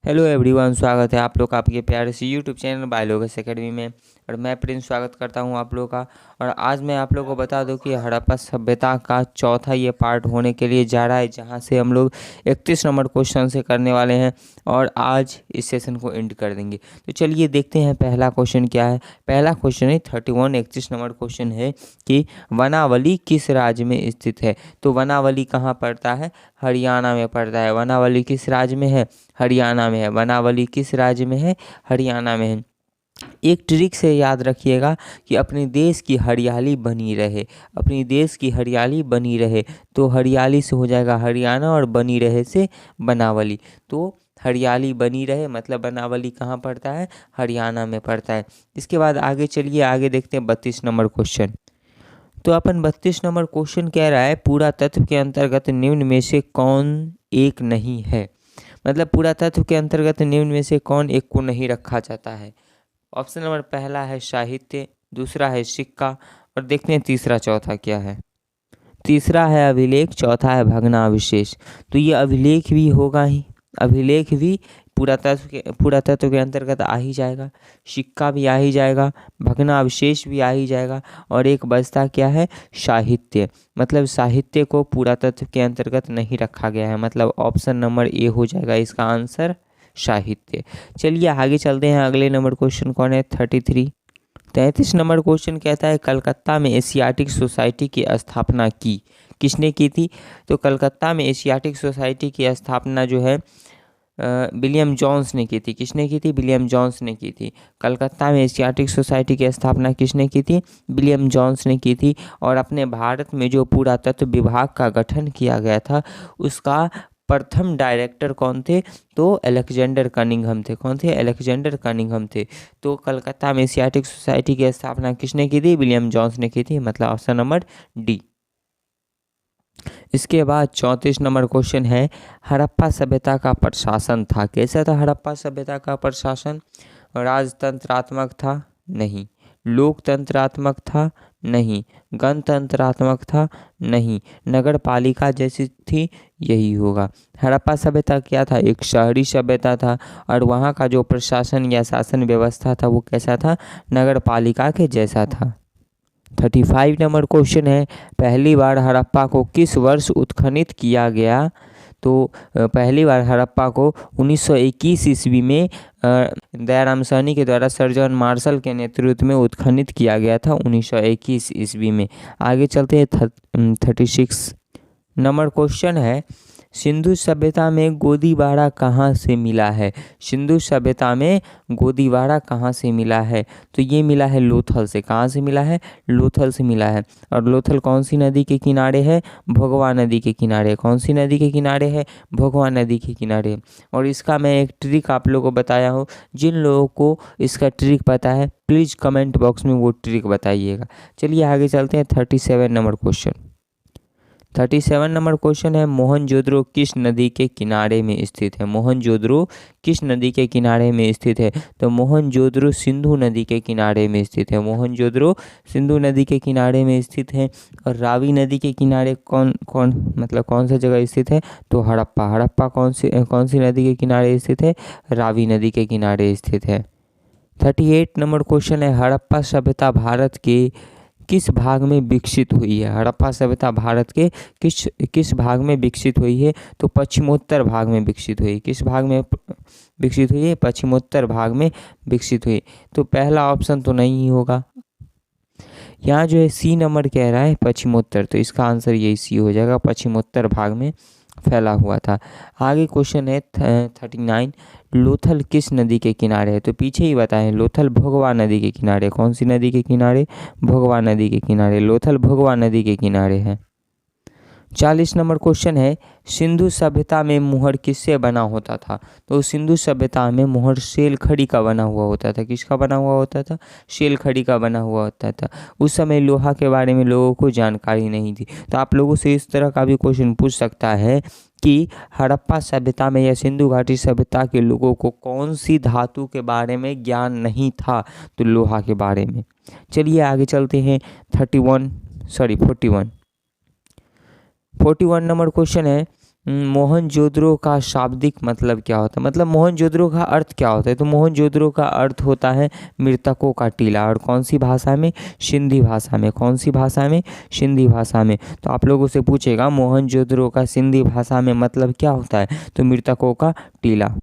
Hello everyone, स्वागत है आप लोग का आपके प्यारे से यूट्यूब चैनल बायोलॉजिक्स एकेडमी में। और मैं प्रिंस स्वागत करता हूं आप लोगों का। और आज मैं आप लोगों को बता दूं कि हड़प्पा सभ्यता का चौथा ये पार्ट होने के लिए जा रहा है, जहां से हम लोग 31 नंबर क्वेश्चन से करने वाले हैं और आज इस सेशन को एंड कर देंगे। तो चलिए देखते हैं पहला क्वेश्चन क्या है। पहला क्वेश्चन है 31 नंबर क्वेश्चन है कि वनावली किस राज्य में स्थित है। तो वनावली कहाँ पड़ता है? हरियाणा में पड़ता है। वनावली किस राज्य में है? हरियाणा में है। वनावली किस राज्य में है? हरियाणा में है। एक ट्रिक से याद रखिएगा कि अपने देश की हरियाली बनी रहे, अपनी देश की हरियाली बनी रहे। तो हरियाली से हो जाएगा हरियाणा और बनी रहे से वनावली। तो हरियाली बनी रहे मतलब वनावली कहाँ पड़ता है? हरियाणा में पड़ता है। इसके बाद आगे चलिए, आगे देखते हैं 32 नंबर क्वेश्चन। तो अपन 32 नंबर क्वेश्चन कह रहा है पूरा तत्व के अंतर्गत निम्न में से कौन एक नहीं है। मतलब पूरा तत्व के अंतर्गत निम्न में से कौन एक को नहीं रखा जाता है। ऑप्शन नंबर पहला है साहित्य, दूसरा है सिक्का, और देखते हैं तीसरा चौथा क्या है। तीसरा है अभिलेख, चौथा है भग्नावशेष। तो ये अभिलेख भी होगा ही, अभिलेख भी पुरातत्व के अंतर्गत आ ही जाएगा, सिक्का भी आ ही जाएगा, भग्नावशेष भी आ ही जाएगा, और एक बचता क्या है? साहित्य। मतलब साहित्य को पुरातत्व के अंतर्गत नहीं रखा गया है, मतलब ऑप्शन नंबर ए हो जाएगा इसका आंसर, साहित्य। चलिए आगे चलते हैं। अगले नंबर क्वेश्चन कौन है? 33 नंबर क्वेश्चन कहता है कलकत्ता में एशियाटिक सोसाइटी की स्थापना किसने की थी। तो कलकत्ता में एशियाटिक सोसाइटी की स्थापना जो है विलियम जोन्स ने की थी। किसने की थी? विलियम जोन्स ने की थी। कलकत्ता में एशियाटिक सोसाइटी की स्थापना किसने की थी? विलियम जोन्स ने की थी। और अपने भारत में जो पुरातत्व विभाग का गठन किया गया था उसका प्रथम डायरेक्टर कौन थे? तो अलेक्जेंडर कनिंघम थे। कौन थे? अलेक्जेंडर कनिंघम थे। तो कलकत्ता में एशियाटिक सोसाइटी की स्थापना किसने की थी? विलियम जोन्स ने की थी, मतलब ऑप्शन नंबर डी। इसके बाद 34 नंबर क्वेश्चन है हड़प्पा सभ्यता का प्रशासन था। कैसा था हड़प्पा सभ्यता का प्रशासन? राजतंत्रात्मक था? नहीं। लोकतंत्रात्मक था? नहीं। गणतंत्रात्मक था? नहीं। नगर पालिका जैसी थी? यही होगा। हड़प्पा सभ्यता क्या था? एक शहरी सभ्यता था, और वहाँ का जो प्रशासन या शासन व्यवस्था था वो कैसा था? नगर पालिका के जैसा था। 35 नंबर क्वेश्चन है पहली बार हड़प्पा को किस वर्ष उत्खनन किया गया। तो पहली बार हड़प्पा को 1921 ईस्वी में दयाराम साहनी के द्वारा सर जॉन मार्शल के नेतृत्व में उत्खनन किया गया था 1921 ईस्वी में। आगे चलते हैं 36 नंबर क्वेश्चन है सिंधु सभ्यता में गोदीबाड़ा कहाँ से मिला है। सिंधु सभ्यता में गोदीबाड़ा कहाँ से मिला है? तो ये मिला है लोथल से। कहाँ से मिला है? लोथल से मिला है। और लोथल कौन सी नदी के किनारे है? भोगवा नदी के किनारे। कौन सी नदी के किनारे है? भोगवा नदी के किनारे। और इसका मैं एक ट्रिक आप लोगों को बताया हूँ, जिन लोगों को इसका ट्रिक पता है प्लीज़ कमेंट बॉक्स में वो ट्रिक बताइएगा। चलिए आगे चलते हैं 37 नंबर क्वेश्चन। 37 नंबर क्वेश्चन है मोहनजोदड़ो किस नदी के किनारे में स्थित है। मोहनजोदड़ो किस नदी के किनारे में स्थित है? तो मोहनजोदड़ो सिंधु नदी के किनारे में स्थित है। मोहनजोदड़ो सिंधु नदी के किनारे में स्थित है। और रावी नदी के किनारे कौन सा जगह स्थित है? तो हड़प्पा। हड़प्पा कौन सी नदी के किनारे स्थित है? रावी नदी के किनारे स्थित है। 38 नंबर क्वेश्चन है हड़प्पा सभ्यता भारत के किस भाग में विकसित हुई है। हड़प्पा सभ्यता भारत के किस भाग में विकसित हुई है? तो पश्चिमोत्तर भाग में विकसित हुई। किस भाग में विकसित हुई है? पश्चिमोत्तर भाग में विकसित हुई। तो पहला ऑप्शन तो नहीं होगा। यहाँ जो है सी नंबर कह रहा है पश्चिमोत्तर, तो इसका आंसर यही सी हो जाएगा, पश्चिमोत्तर भाग में फैला हुआ था। आगे क्वेश्चन है 39 लोथल किस नदी के किनारे है। तो पीछे ही बताएं, लोथल भोगवा नदी के किनारे। कौन सी नदी के किनारे? भोगवा नदी के किनारे। लोथल भोगवा नदी के किनारे है। 40 नंबर क्वेश्चन है सिंधु सभ्यता में मुहर किससे बना होता था। तो सिंधु सभ्यता में मुहर शेलखड़ी का बना हुआ होता था। किसका बना हुआ होता था? शेलखड़ी का बना हुआ होता था। उस समय लोहा के बारे में लोगों को जानकारी नहीं थी। तो आप लोगों से इस तरह का भी क्वेश्चन पूछ सकता है कि हड़प्पा सभ्यता में या सिंधु घाटी सभ्यता के लोगों को कौन सी धातु के बारे में ज्ञान नहीं था। तो लोहा के बारे में। चलिए आगे चलते हैं 41 नंबर क्वेश्चन है मोहनजोदड़ो का शाब्दिक मतलब क्या होता है, मतलब मोहनजोदड़ो का अर्थ क्या होता है? तो मोहनजोदड़ो का अर्थ होता है मृतकों का टीला। और कौन सी भाषा में? सिंधी भाषा में। कौन सी भाषा में? सिंधी भाषा में। तो आप लोगों से पूछेगा मोहनजोदड़ो का सिंधी भाषा में मतलब क्या होता है, तो मृतकों का टीला।